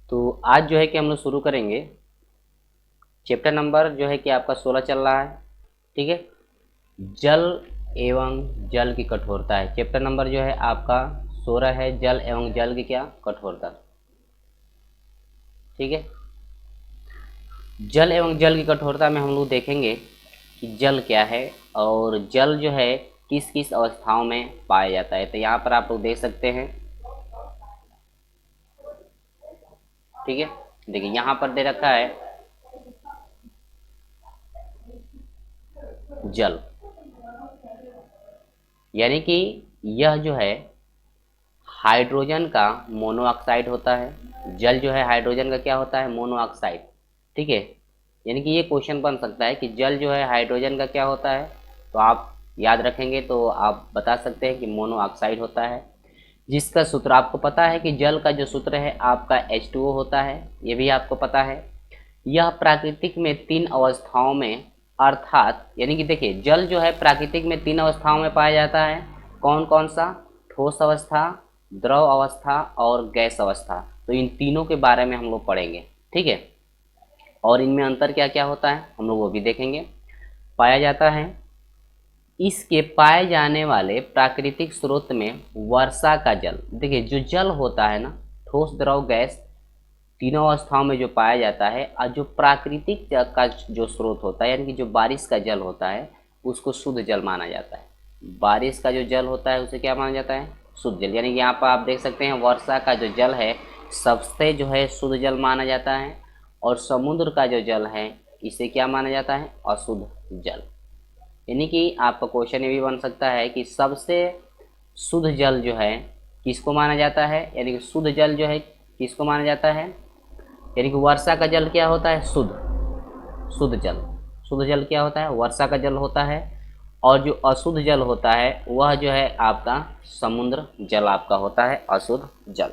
तो आज जो है कि हम लोग शुरू करेंगे चैप्टर नंबर जो है कि आपका 16 चल रहा है। ठीक है, जल एवं जल की कठोरता है। चैप्टर नंबर जो है आपका 16 है, जल एवं जल की क्या कठोरता। ठीक है, जल एवं जल की कठोरता में हम लोग देखेंगे कि जल क्या है और जल जो है किस किस अवस्थाओं में पाया जाता है। तो यहाँ पर आप लोग देख सकते हैं। ठीक है, देखिए यहाँ पर दे रखा है जल, यानी कि यह जो है हाइड्रोजन का मोनोऑक्साइड होता है। जल जो है हाइड्रोजन का क्या होता है, मोनोऑक्साइड। ठीक है, यानी कि ये क्वेश्चन बन सकता है कि जल जो है हाइड्रोजन का क्या होता है, तो आप याद रखेंगे तो आप बता सकते हैं कि मोनोऑक्साइड होता है। जिसका सूत्र आपको पता है कि जल का जो सूत्र है आपका H2O होता है, ये भी आपको पता है। यह प्राकृतिक में 3 अवस्थाओं में, अर्थात यानी कि देखिए जल जो है प्राकृतिक में 3 अवस्थाओं में पाया जाता है। कौन कौन सा, ठोस अवस्था, द्रव अवस्था और गैस अवस्था। तो इन तीनों के बारे में हम लोग पढ़ेंगे। ठीक है, और इनमें अंतर क्या क्या होता है हम लोग वो भी देखेंगे। पाया जाता है, इसके पाए जाने वाले प्राकृतिक स्रोत में वर्षा का जल, देखिए जो जल होता है ना, ठोस द्रव गैस तीनों अवस्थाओं में जो पाया जाता है, और जो प्राकृतिक जल का जो स्रोत होता है यानी कि जो बारिश का जल होता है उसको शुद्ध जल माना जाता है। बारिश का जो जल होता है उसे क्या माना जाता है, शुद्ध जल। यानी कि यहाँ पर आप देख सकते हैं वर्षा का जो जल है सबसे जो है शुद्ध जल माना जाता है, और समुद्र का जो जल है इसे क्या माना जाता है, अशुद्ध जल। यानी कि आपका क्वेश्चन ये भी बन सकता है कि सबसे शुद्ध जल जो है किसको माना जाता है, यानी कि शुद्ध जल जो है किसको माना जाता है, यानी कि वर्षा का जल क्या होता है, शुद्ध शुद्ध जल। शुद्ध जल क्या होता है, वर्षा का जल होता है। और जो अशुद्ध जल होता है वह जो है आपका समुद्र जल आपका होता है, अशुद्ध जल।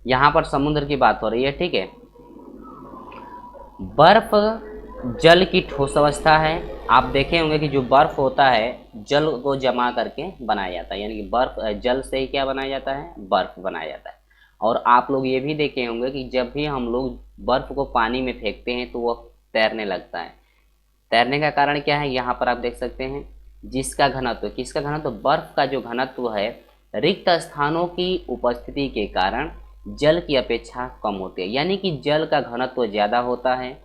यहाँ पर समुद्र की बात हो रही है। ठीक है, बर्फ जल की ठोस अवस्था है। आप देखे होंगे कि जो बर्फ होता है जल को जमा करके बनाया जाता है, यानी कि बर्फ जल से ही क्या बनाया जाता है, बर्फ बनाया जाता है। और आप लोग ये भी देखे होंगे कि जब भी हम लोग बर्फ को पानी में फेंकते हैं तो वह तैरने लगता है। तैरने का कारण क्या है, यहाँ पर आप देख सकते हैं जिसका घनत्व, किसका घनत्व, बर्फ का जो घनत्व है रिक्त स्थानों की उपस्थिति के कारण जल की अपेक्षा कम होती है। यानी कि जल का घनत्व ज़्यादा होता है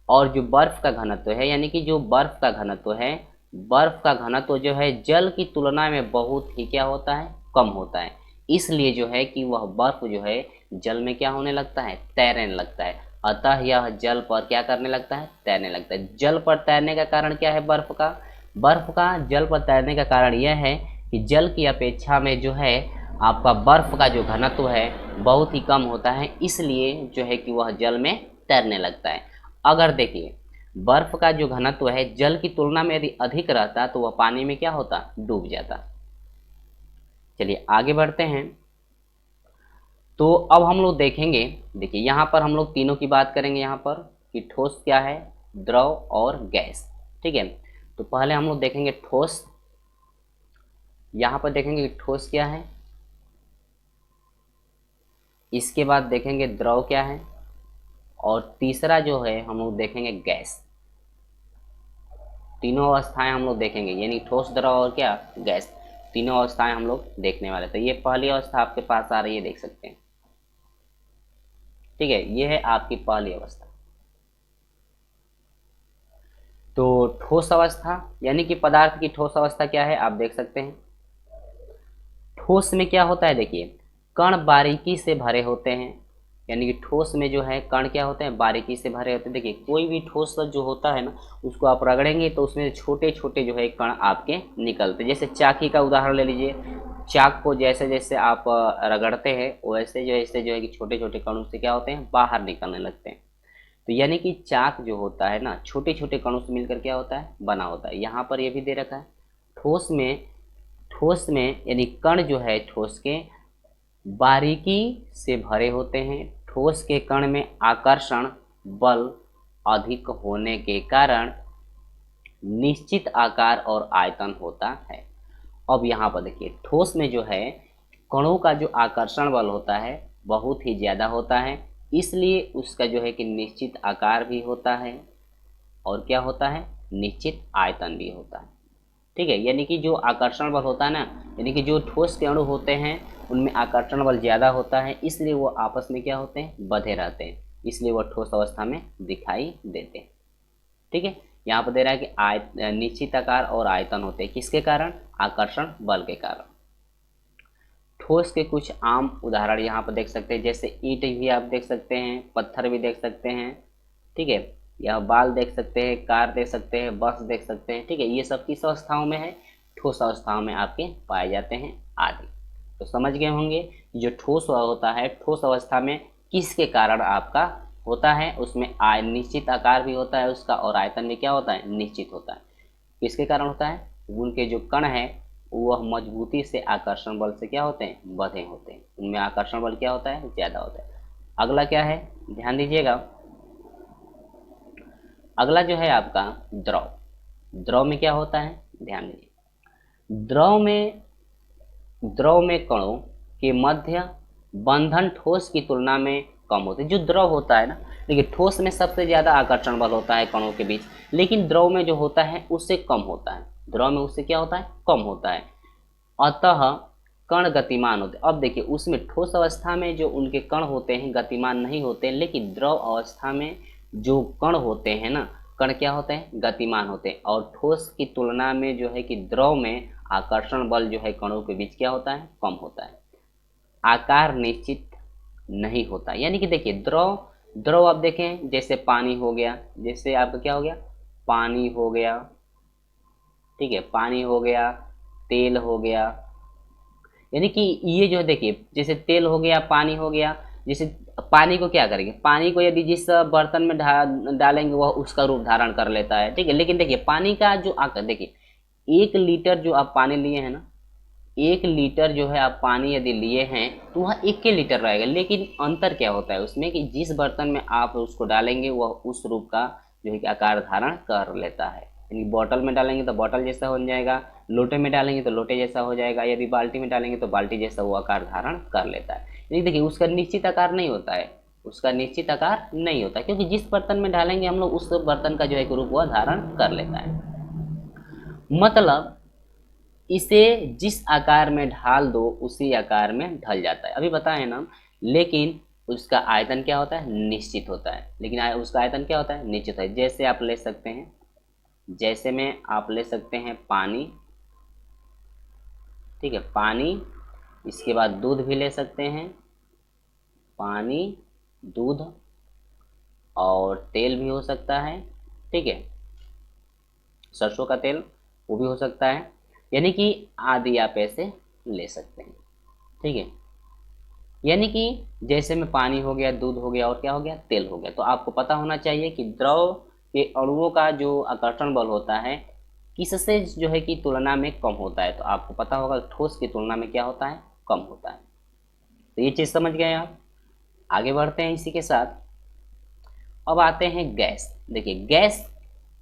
और जो बर्फ का घनत्व है, यानी कि जो बर्फ का घनत्व है, बर्फ का घनत्व जो है जल की तुलना में बहुत ही क्या होता है, कम होता है। इसलिए जो है कि वह बर्फ जो है जल में क्या होने लगता है, तैरने लगता है। अतः यह जल पर क्या करने लगता है, तैरने लगता है। जल पर तैरने का कारण क्या है, बर्फ का जल पर तैरने का कारण यह है कि जल की अपेक्षा में जो है आपका बर्फ का जो घनत्व है बहुत ही कम होता है, इसलिए जो है कि वह जल में तैरने लगता है। अगर देखिए बर्फ का जो घनत्व है जल की तुलना में यदि अधिक रहता तो वह पानी में क्या होता, डूब जाता। चलिए आगे बढ़ते हैं। तो अब हम लोग देखेंगे, देखिए यहाँ पर हम लोग तीनों की बात करेंगे यहाँ पर कि ठोस क्या है, द्रव और गैस। ठीक है, तो पहले हम लोग देखेंगे ठोस। यहाँ पर देखेंगे कि ठोस क्या है, इसके बाद देखेंगे द्रव क्या है, और तीसरा जो है हम लोग देखेंगे गैस। तीनों अवस्थाएं हम लोग देखेंगे, यानी ठोस द्रव और क्या, गैस। तीनों अवस्थाएं हम लोग देखने वाले। तो ये पहली अवस्था आपके पास आ रही है, देख सकते हैं। ठीक है, ये है आपकी पहली अवस्था। तो ठोस अवस्था यानी कि पदार्थ की ठोस अवस्था क्या है, आप देख सकते हैं। ठोस में क्या होता है, देखिए कण बारीकी से भरे होते हैं। यानी कि ठोस में जो है कण क्या होते हैं, बारीकी से भरे होते हैं। देखिए कोई भी ठोस जो होता है ना उसको आप रगड़ेंगे तो उसमें छोटे छोटे जो है कण आपके निकलते हैं। जैसे चाकी का उदाहरण ले लीजिए, चाक को जैसे जैसे आप रगड़ते हैं वैसे जो है कि छोटे छोटे कण उससे क्या होते हैं, बाहर निकलने लगते हैं। तो यानी कि चाक जो होता है ना छोटे छोटे कणों से मिलकर क्या होता है, बना होता है। यहाँ पर ये भी दे रखा है। ठोस में ठोस में यानी कण जो है ठोस के बारीकी से भरे होते हैं। ठोस के कण में आकर्षण बल अधिक होने के कारण निश्चित आकार और आयतन होता है। अब यहाँ पर देखिए ठोस में जो है कणों का जो आकर्षण बल होता है बहुत ही ज़्यादा होता है, इसलिए उसका जो है कि निश्चित आकार भी होता है और क्या होता है, निश्चित आयतन भी होता है। ठीक है, यानी कि जो आकर्षण बल होता है ना, यानी कि जो ठोस के अणु होते हैं उनमें आकर्षण बल ज़्यादा होता है, इसलिए वो आपस में क्या होते हैं, बंधे रहते हैं, इसलिए वो ठोस अवस्था में दिखाई देते हैं। ठीक है, यहाँ पर दे रहा है कि निश्चित आकार और आयतन होते हैं किसके कारण, आकर्षण बल के कारण। ठोस के कुछ आम उदाहरण यहाँ पर देख सकते हैं, जैसे ईंट भी आप देख सकते हैं, पत्थर भी देख सकते हैं। ठीक है, यह बाल देख सकते हैं, कार देख सकते हैं, बस देख सकते हैं। ठीक है, ये सब किस अवस्थाओं में है, ठोस अवस्थाओं में आपके पाए जाते हैं आदि। तो समझ गए होंगे कि जो ठोस होता है, ठोस अवस्था में किसके कारण आपका होता है, उसमें निश्चित आकार भी होता है उसका, और आयतन भी क्या होता है, निश्चित होता है। किसके कारण होता है, उनके जो कण है वह मजबूती से आकर्षण बल से क्या होते हैं, बंधे होते हैं, उनमें आकर्षण बल क्या होता है, ज़्यादा होता है। अगला क्या है, ध्यान दीजिएगा, अगला जो है आपका द्रव। द्रव में क्या होता है, ध्यान दीजिए, द्रव में कणों के मध्य बंधन ठोस की तुलना में कम होते हैं। जो द्रव होता है ना, देखिए ठोस में सबसे ज़्यादा आकर्षण बल होता है कणों के बीच, लेकिन द्रव में जो होता है उससे कम होता है, द्रव में उससे क्या होता है, कम होता है। अतः कण गतिमान होते। अब देखिए उसमें ठोस अवस्था में जो उनके कण होते हैं गतिमान नहीं होते, लेकिन द्रव अवस्था में जो कण होते हैं ना, कण क्या होते हैं, गतिमान होते हैं। और ठोस की तुलना में जो है कि द्रव में आकर्षण बल जो है कणों के बीच क्या होता है, कम होता है। आकार निश्चित नहीं होता, यानी कि देखिए द्रव द्रव आप देखें, जैसे पानी हो गया, जैसे आपका क्या हो गया, पानी हो गया। ठीक है, पानी हो गया, तेल हो गया, यानी कि ये जो है देखिए, जैसे तेल हो गया, पानी हो गया। जैसे पानी को क्या करेंगे, पानी को यदि जिस बर्तन में डालेंगे वह उसका रूप धारण कर लेता है। ठीक है, लेकिन देखिए पानी का जो आकार देखिए, 1 लीटर जो आप पानी लिए हैं ना, 1 लीटर जो है आप पानी यदि लिए हैं तो वह 1 लीटर रहेगा, लेकिन अंतर क्या होता है उसमें कि जिस बर्तन में आप उसको डालेंगे वह उस रूप का जो है कि आकार धारण कर लेता है। यानी बॉटल में डालेंगे तो बॉटल जैसा हो जाएगा, लोटे में डालेंगे तो लोटे जैसा हो जाएगा, यदि बाल्टी में डालेंगे तो बाल्टी जैसा वो आकार धारण कर लेता है। यानी देखिए उसका निश्चित आकार नहीं होता है, उसका निश्चित आकार नहीं होता, क्योंकि जिस बर्तन में डालेंगे हम लोग उस बर्तन का जो है रूप वह धारण कर लेता है। मतलब इसे जिस आकार में ढाल दो उसी आकार में ढल जाता है, अभी बताए ना। लेकिन उसका आयतन क्या होता है, निश्चित होता है, लेकिन उसका आयतन क्या होता है, निश्चित है। जैसे आप ले सकते हैं, जैसे में आप ले सकते हैं पानी। ठीक है, पानी, इसके बाद दूध भी ले सकते हैं, पानी, दूध, और तेल भी हो सकता है। ठीक है, सरसों का तेल वो भी हो सकता है, यानी कि आदि आप ऐसे ले सकते हैं। ठीक है, यानी कि जैसे में पानी हो गया, दूध हो गया, और क्या हो गया, तेल हो गया। तो आपको पता होना चाहिए कि द्रव के अणुओं का जो आकर्षण बल होता है किससे जो है कि तुलना में कम होता है। तो आपको पता होगा ठोस की तुलना में क्या होता है, कम होता है। तो ये चीज़ समझ गए आप। आगे बढ़ते हैं इसी के साथ। अब आते हैं गैस। देखिए गैस,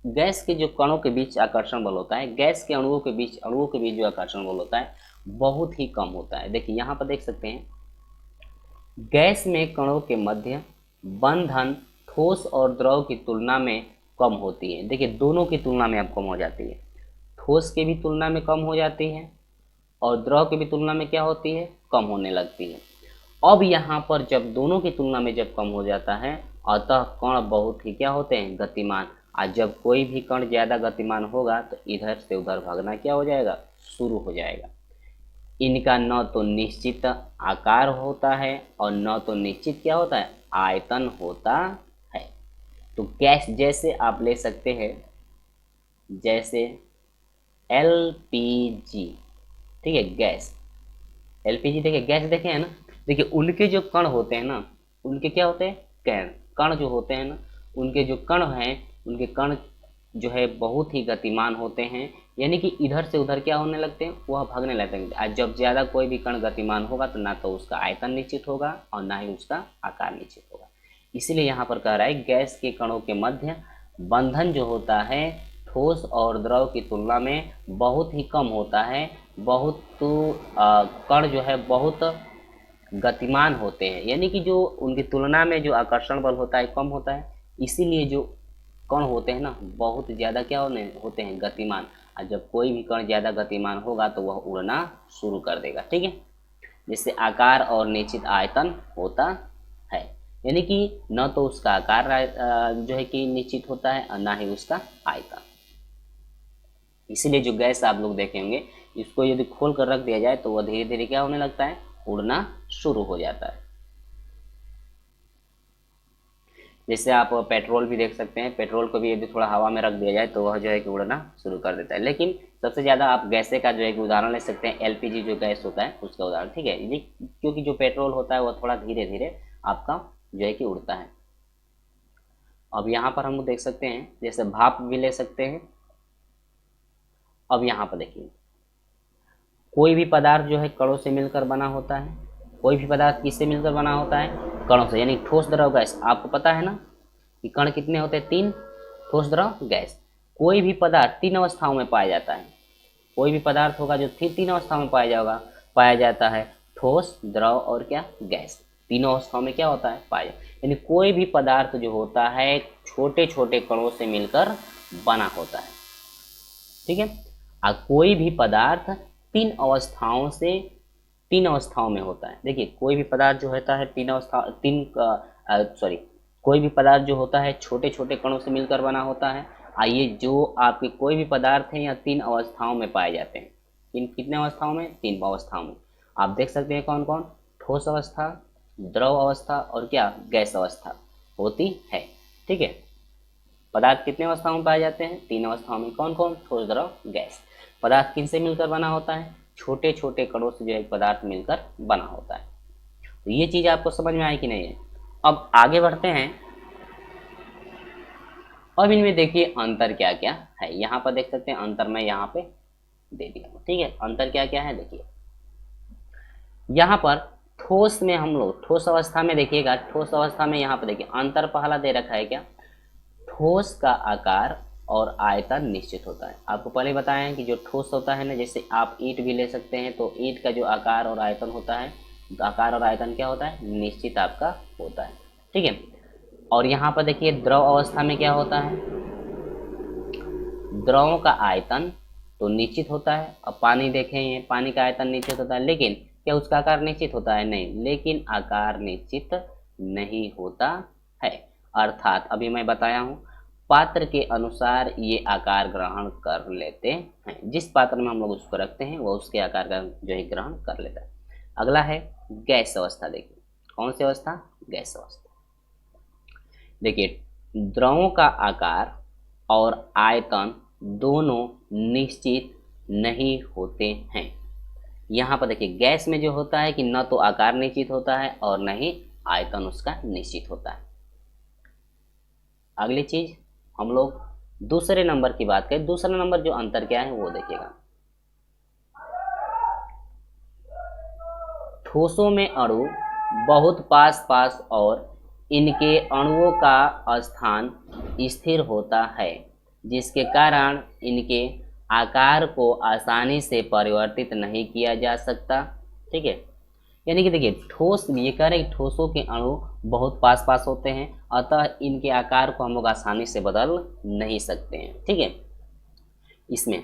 गैस के जो कणों के बीच आकर्षण बल होता है, गैस के अणुओं के बीच जो आकर्षण बल होता है बहुत ही कम होता है। देखिए यहाँ पर देख सकते हैं, गैस में कणों के मध्य बंधन ठोस और द्रव की तुलना में कम होती है। देखिए दोनों की तुलना में अब कम हो जाती है, ठोस के भी तुलना में कम हो जाती है और द्रव की भी तुलना में क्या होती है, कम होने लगती है। अब यहाँ पर जब दोनों की तुलना में जब कम हो जाता है, अतः कण बहुत ही क्या होते हैं, गतिमान। आज जब कोई भी कण ज़्यादा गतिमान होगा तो इधर से उधर भागना क्या हो जाएगा, शुरू हो जाएगा। इनका न तो निश्चित आकार होता है और न तो निश्चित क्या होता है, आयतन होता है। तो गैस जैसे आप ले सकते हैं, जैसे एलपीजी। ठीक है, गैस एलपीजी, देखिए गैस देखे हैं ना, देखिए उनके जो कण होते हैं ना, उनके क्या होते हैं, कण कण जो होते हैं ना, उनके जो कण हैं, उनके कण जो है बहुत ही गतिमान होते हैं। यानी कि इधर से उधर क्या होने लगते हैं, वह भागने लगते हैं। आज जब ज़्यादा कोई भी कण गतिमान होगा तो ना तो उसका आयतन निश्चित होगा और ना ही उसका आकार निश्चित होगा। इसीलिए यहाँ पर कह रहा है गैस के कणों के मध्य बंधन जो होता है ठोस और द्रव की तुलना में बहुत ही कम होता है। बहुत कण जो है बहुत गतिमान होते हैं, यानी कि जो उनकी तुलना में जो आकर्षण बल होता है कम होता है, इसीलिए जो कण होते हैं ना बहुत ज़्यादा क्या होते हैं, गतिमान। और जब कोई भी कण ज़्यादा गतिमान होगा तो वह उड़ना शुरू कर देगा, ठीक है। जिससे आकार और निश्चित आयतन होता है, यानी कि न तो उसका आकार जो है कि निश्चित होता है और ना ही उसका आयतन। इसीलिए जो गैस आप लोग देखेंगे, इसको यदि खोल कर रख दिया जाए तो वह धीरे धीरे क्या होने लगता है, उड़ना शुरू हो जाता है। जैसे आप पेट्रोल भी देख सकते हैं, पेट्रोल को भी यदि थोड़ा हवा में रख दिया जाए तो वह जो है कि उड़ना शुरू कर देता है। लेकिन सबसे ज़्यादा आप गैसे का जो है कि उदाहरण ले सकते हैं, एलपीजी जो गैस होता है उसका उदाहरण, ठीक है। ये क्योंकि जो पेट्रोल होता है वह थोड़ा धीरे धीरे आपका जो है कि उड़ता है। अब यहाँ पर हम देख सकते हैं, जैसे भाप भी ले सकते हैं। अब यहाँ पर देखिए, कोई भी पदार्थ जो है कणों से मिलकर बना होता है। कोई भी पदार्थ किससे मिलकर बना होता है, कणों से, यानी ठोस द्रव गैस। आपको पता है ना कि कण कितने होते हैं, 3, ठोस द्रव गैस। कोई भी पदार्थ 3 अवस्थाओं में पाया जाता है। कोई भी पदार्थ होगा जो 3 अवस्थाओं में पाया जाता है, ठोस, द्रव और क्या, गैस। तीनों अवस्थाओं में क्या होता है, पाया जाता है। यानी कोई भी पदार्थ जो होता है छोटे छोटे कणों से मिलकर बना होता है, ठीक है। और कोई भी पदार्थ 3 अवस्थाओं में होता है। देखिए, कोई भी पदार्थ जो होता है कोई भी पदार्थ जो होता है छोटे छोटे कणों से मिलकर बना होता है। आइए, जो आपके कोई भी पदार्थ हैं या 3 अवस्थाओं में पाए जाते हैं। कितने अवस्थाओं में, 3 अवस्थाओं में। आप देख सकते हैं कौन कौन, ठोस अवस्था, द्रव अवस्था और क्या, गैस अवस्था होती है, ठीक है। पदार्थ कितने अवस्थाओं में पाए जाते हैं, 3 अवस्थाओं में। कौन कौन, ठोस, द्रव, गैस। पदार्थ किनसे मिलकर बना होता है, छोटे छोटे कणों से जो है पदार्थ मिलकर बना होता है। तो ये चीज़ आपको समझ में आई कि नहीं है। अब आगे बढ़ते हैं। अब इनमें देखिए अंतर क्या क्या है, यहाँ पर देख सकते हैं अंतर मैं यहाँ पे दे दिया, ठीक है। अंतर क्या क्या है देखिए, यहाँ पर ठोस में हम लोग ठोस अवस्था में देखिएगा, ठोस अवस्था में यहाँ पर देखिए अंतर पहला दे रखा है क्या, ठोस का आकार और आयतन निश्चित होता है। आपको पहले बताया है कि जो ठोस होता है ना, जैसे आप ईंट भी ले सकते हैं, तो ईंट का जो आकार और आयतन होता है, आकार और आयतन क्या होता है, निश्चित आपका होता है, ठीक है। और यहाँ पर देखिए द्रव अवस्था में क्या होता है, द्रवों का आयतन तो निश्चित होता है। अब पानी देखें, पानी का आयतन निश्चित होता है, लेकिन क्या उसका आकार निश्चित होता है, नहीं। लेकिन आकार निश्चित नहीं होता है, अर्थात अभी मैं बताया हूँ, पात्र के अनुसार ये आकार ग्रहण कर लेते हैं। जिस पात्र में हम लोग उसको रखते हैं वो उसके आकार का जो है ग्रहण कर लेता है। अगला है गैस अवस्था। देखिए कौन सी अवस्था, गैस अवस्था। देखिए, द्रवों का आकार और आयतन दोनों निश्चित नहीं होते हैं। यहाँ पर देखिए गैस में जो होता है कि न तो आकार निश्चित होता है और न ही आयतन उसका निश्चित होता है। अगली चीज हम लोग दूसरे नंबर की बात करें। दूसरा नंबर जो अंतर क्या है वो देखिएगा, ठोसों में अणु बहुत पास पास और इनके अणुओं का स्थान स्थिर होता है, जिसके कारण इनके आकार को आसानी से परिवर्तित नहीं किया जा सकता, ठीक है। यानी कि देखिए ठोस, ये कह रहे हैं ठोसों के अणु बहुत पास पास होते हैं, अतः इनके आकार को हम लोग आसानी से बदल नहीं सकते हैं, ठीक है। इसमें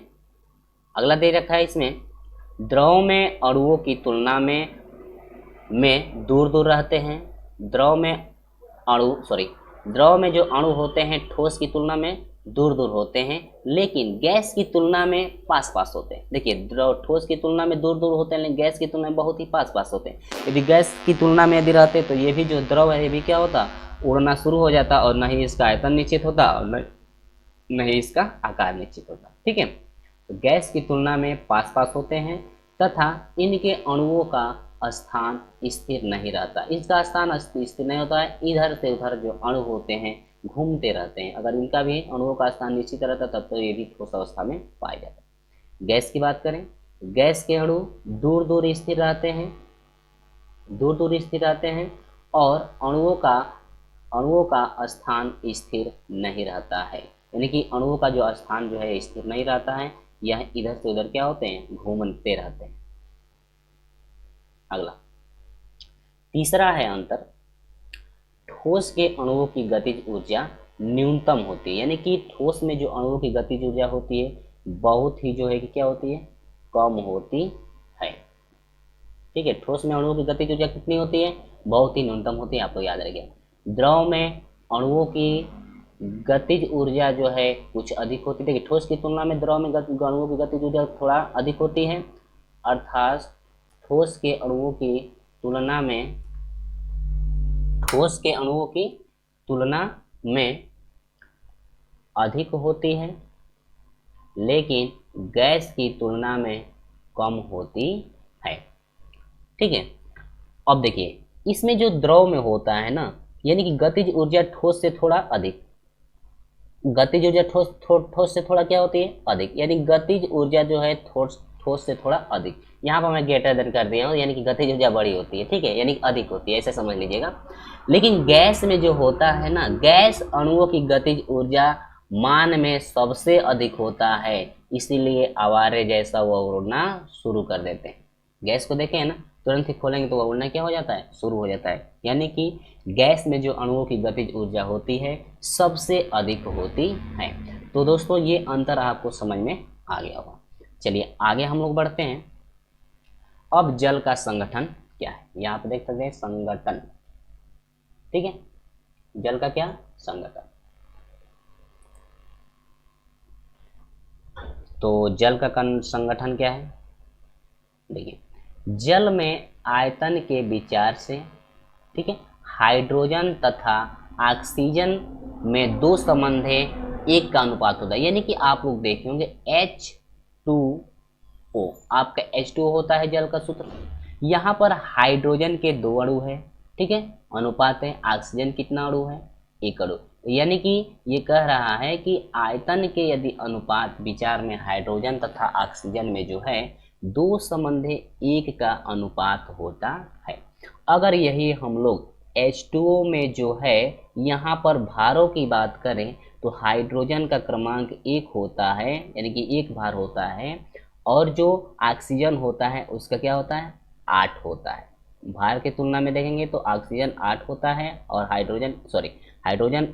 अगला दे रखा है, इसमें द्रव में अणुओं की तुलना में दूर दूर रहते हैं। द्रव में जो अणु होते हैं ठोस की तुलना में दूर दूर होते हैं, लेकिन गैस की तुलना में पास पास होते हैं। देखिए द्रव ठोस की तुलना में दूर दूर होते हैं, लेकिन गैस की तुलना में बहुत ही पास पास होते हैं। यदि गैस की तुलना में यदि रहते तो ये भी जो द्रव है ये भी क्या होता, उड़ना शुरू हो जाता, और न ही इसका आयतन निश्चित होता और न ही इसका आकार निश्चित होता, ठीक है। तो गैस की तुलना में पास पास होते हैं तथा इनके अणुओं का स्थान स्थिर नहीं रहता। इसका स्थान स्थिर नहीं होता है, इधर से उधर जो अणु होते हैं घूमते रहते हैं। अगर इनका भी अणुओं का स्थान निश्चित रहता तब तो ये भी ठोस अवस्था में पाए जाते। गैस की बात करें, गैस के अणु दूर दूर स्थिर रहते हैं, दूर दूर स्थिर रहते हैं, और अणुओं का स्थान स्थिर नहीं रहता है। यानी कि अणुओं का जो स्थान जो है स्थिर नहीं रहता है, यह इधर से उधर क्या होते हैं, घूमते रहते हैं। अगला तीसरा है अंतर, ठोस के अणुओं की गतिज ऊर्जा न्यूनतम होती है, यानी कि ठोस में जो अणुओं की गतिज ऊर्जा होती है बहुत ही जो है कि क्या होती है, कम होती है। ठीक है, ठोस में अणुओं की गतिज ऊर्जा कितनी होती है, बहुत ही न्यूनतम होती है, आपको याद रखिए। द्रव में अणुओं की गतिज ऊर्जा जो है कुछ अधिक होती है। देखिए, ठोस की तुलना में द्रव में अणुओं की गतिज ऊर्जा थोड़ा अधिक होती है, अर्थात ठोस के अणुओं की तुलना में, ठोस के अणुओं की तुलना में अधिक होती है, लेकिन गैस की तुलना में कम होती है। ठीक है, अब देखिए इसमें जो द्रव में होता है ना, यानी कि गतिज ऊर्जा ठोस से थोड़ा अधिक, गतिज ऊर्जा ठोस से थोड़ा क्या होती है, अधिक, यानी गतिज ऊर्जा जो है ठोस से थोड़ा अधिक। यहाँ पर मैं ग्रेटर देन कर दिया हूँ, यानी कि गतिज ऊर्जा बड़ी होती है, ठीक है, यानी कि अधिक होती है, ऐसे समझ लीजिएगा। लेकिन गैस में जो होता है ना, गैस अणुओं की गतिज ऊर्जा मान में सबसे अधिक होता है, इसीलिए आवारे जैसा वो उड़ना शुरू कर देते हैं। गैस को देखें ना, तुरंत ही खोलेंगे तो वह उड़ना क्या हो जाता है, शुरू हो जाता है। यानी कि गैस में जो अणुओं की गतिज ऊर्जा होती है सबसे अधिक होती है। तो दोस्तों ये अंतर आपको समझ में आ गया होगा। चलिए आगे हम लोग बढ़ते हैं। अब जल का संगठन क्या है, यहाँ पे देख सकते हैं संगठन। ठीक है, जल का क्या संगठन, तो जल का संगठन क्या है, देखिए जल में आयतन के विचार से, ठीक है, हाइड्रोजन तथा ऑक्सीजन में दो संबंध है, एक का अनुपात होता है। यानी कि आप लोग देखे होंगे H2O, आपका H2O होता है जल का सूत्र। यहाँ पर हाइड्रोजन के दो अणु है, ठीक है, अनुपात है, ऑक्सीजन कितना अणु है, एक अणु। यानी कि ये कह रहा है कि आयतन के यदि अनुपात विचार में हाइड्रोजन तथा ऑक्सीजन में जो है दो संबंध एक का अनुपात होता है। अगर यही हम लोग H2O में जो है यहाँ पर भारों की बात करें तो हाइड्रोजन का क्रमांक एक होता है, यानी कि एक भार होता है, और जो ऑक्सीजन होता है उसका क्या होता है, 8 होता है। भार की तुलना में देखेंगे तो ऑक्सीजन 8 होता है और हाइड्रोजन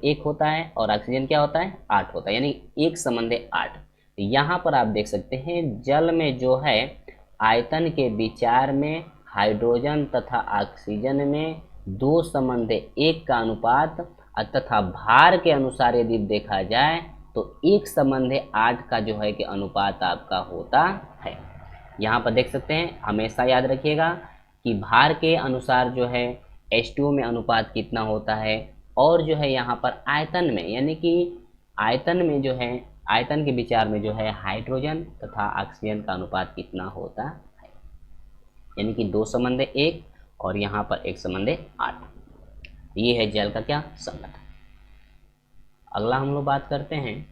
1 होता है और ऑक्सीजन क्या होता है, 8 होता है, यानी एक संबंध 8। यहाँ पर आप देख सकते हैं जल में जो है आयतन के विचार में हाइड्रोजन तथा ऑक्सीजन में दो संबंध एक का अनुपात तथा भार के अनुसार यदि देखा जाए तो एक संबंध 8 का जो है कि अनुपात आपका होता है। यहाँ पर देख सकते हैं, हमेशा याद रखिएगा कि भार के अनुसार जो है H2O में अनुपात कितना होता है, और जो है यहाँ पर आयतन में, यानी कि आयतन में जो है आयतन के विचार में जो है हाइड्रोजन तथा ऑक्सीजन का अनुपात कितना होता है, यानी कि दो संबंध एक और यहाँ पर एक संबंध 8। ये है जल का क्या संगठन। अगला हम लोग बात करते हैं,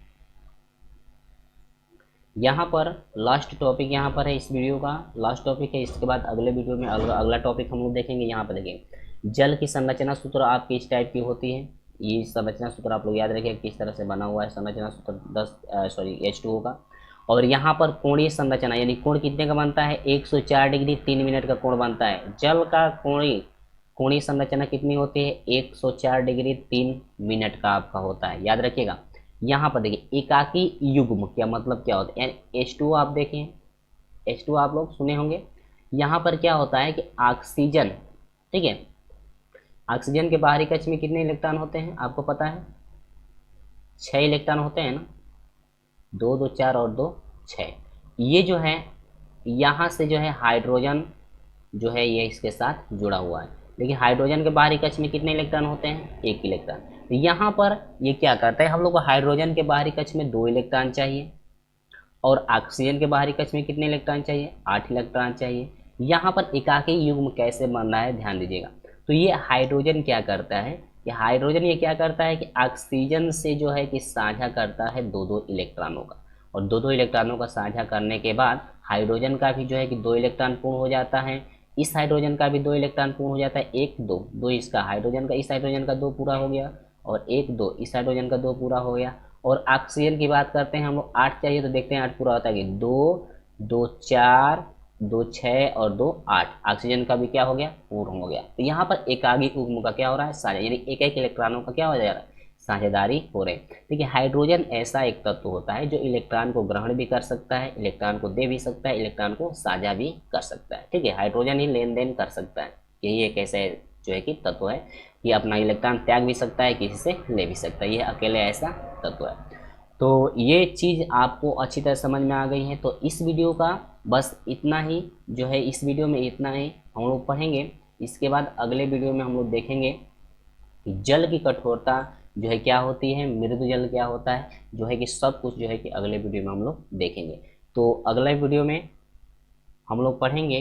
यहाँ पर लास्ट टॉपिक यहाँ पर है, इस वीडियो का लास्ट टॉपिक है। इसके बाद अगले वीडियो में अगला टॉपिक हम लोग देखेंगे। यहाँ पर देखेंगे जल की संरचना सूत्र आपकी इस टाइप की होती है। ये संरचना सूत्र आप लोग याद रखिए किस तरह से बना हुआ है संरचना सूत्र H2O का। और यहाँ पर कोणीय संरचना, यानी कोण कितने का बनता है, 104 डिग्री 3 मिनट का कोण बनता है। जल का कोणीय संरचना कितनी होती है, 104 डिग्री 3 मिनट का आपका होता है, याद रखिएगा। यहाँ पर देखिए एकाकी युग्म क्या मतलब क्या होता है, यानी H2O आप देखें, H2O आप लोग सुने होंगे। यहाँ पर क्या होता है कि ऑक्सीजन, ठीक है, ऑक्सीजन के बाहरी कक्ष में कितने इलेक्ट्रॉन होते हैं आपको पता है, 6 इलेक्ट्रॉन होते हैं ना, 2 2 4 और 2 6। ये जो है यहाँ से जो है हाइड्रोजन जो है ये इसके साथ जुड़ा हुआ है, लेकिन हाइड्रोजन के बाहरी कक्ष में कितने इलेक्ट्रॉन होते हैं, 1 इलेक्ट्रॉन। तो यहाँ पर ये क्या करता है, हम लोग को हाइड्रोजन के बाहरी कक्ष में 2 इलेक्ट्रॉन चाहिए और ऑक्सीजन के बाहरी कक्ष में कितने इलेक्ट्रॉन चाहिए, 8 इलेक्ट्रॉन चाहिए। यहाँ पर एकाकी युग्म कैसे बन रहा है ध्यान दीजिएगा। तो ये हाइड्रोजन क्या करता है, कि हाइड्रोजन ये क्या करता है कि ऑक्सीजन से जो है कि साझा करता है 2 इलेक्ट्रॉनों का, और 2 इलेक्ट्रॉनों का साझा करने के बाद हाइड्रोजन का भी जो है कि 2 इलेक्ट्रॉन पूर्ण हो जाता है, इस हाइड्रोजन का भी 2 इलेक्ट्रॉन पूर्ण हो जाता है, 1 2 इसका हाइड्रोजन का, इस हाइड्रोजन का 2 पूरा हो गया, और 1 2 इस हाइड्रोजन का 2 पूरा हो गया। और ऑक्सीजन की बात करते हैं हम लोग, 8 चाहिए तो देखते हैं 8 पूरा होता है कि 2 2 4 दो 6 और 2 8, ऑक्सीजन का भी क्या हो गया, पूर्ण हो गया। तो यहाँ पर एकागी उग्म का क्या हो रहा है, साझा, यानी एक एक इलेक्ट्रॉनों का क्या हो जा रहा है, साझेदारी हो रही है। देखिए हाइड्रोजन ऐसा एक तत्व होता है जो इलेक्ट्रॉन को ग्रहण भी कर सकता है, इलेक्ट्रॉन को दे भी सकता है, इलेक्ट्रॉन को साझा भी कर सकता है। ठीक है, हाइड्रोजन ही लेन देन कर सकता है। यही एक ऐसे जो है कि तत्व है, ये अपना इलेक्ट्रॉन त्याग भी सकता है, किसी से ले भी सकता है, ये अकेले ऐसा तत्व है। तो ये चीज़ आपको अच्छी तरह समझ में आ गई है। तो इस वीडियो का बस इतना ही जो है, इस वीडियो में इतना ही हम लोग पढ़ेंगे। इसके बाद अगले वीडियो में हम लोग देखेंगे कि जल की कठोरता जो है क्या होती है, मृदु जल क्या होता है, जो है कि सब कुछ जो है कि अगले वीडियो में हम लोग देखेंगे। तो अगले वीडियो में हम लोग पढ़ेंगे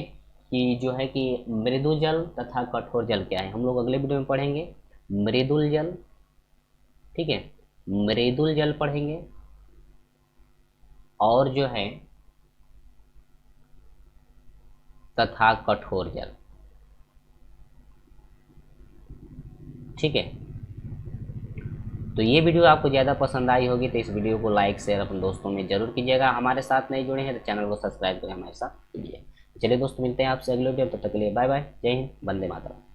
कि जो है कि मृदु जल तथा कठोर जल क्या है, हम लोग अगले वीडियो में पढ़ेंगे मृदुल जल। ठीक है, मृदुल जल पढ़ेंगे और जो है तथा कठोर जल। ठीक है, तो ये वीडियो आपको ज़्यादा पसंद आई होगी तो इस वीडियो को लाइक शेयर अपने दोस्तों में जरूर कीजिएगा। हमारे साथ नहीं जुड़े हैं तो चैनल को सब्सक्राइब करके हमारे साथ कीजिए। चलिए दोस्तों, मिलते हैं आपसे अगले वीडियो, तब तक के लिए बाय बाय, जय हिंद, वंदे मातरम।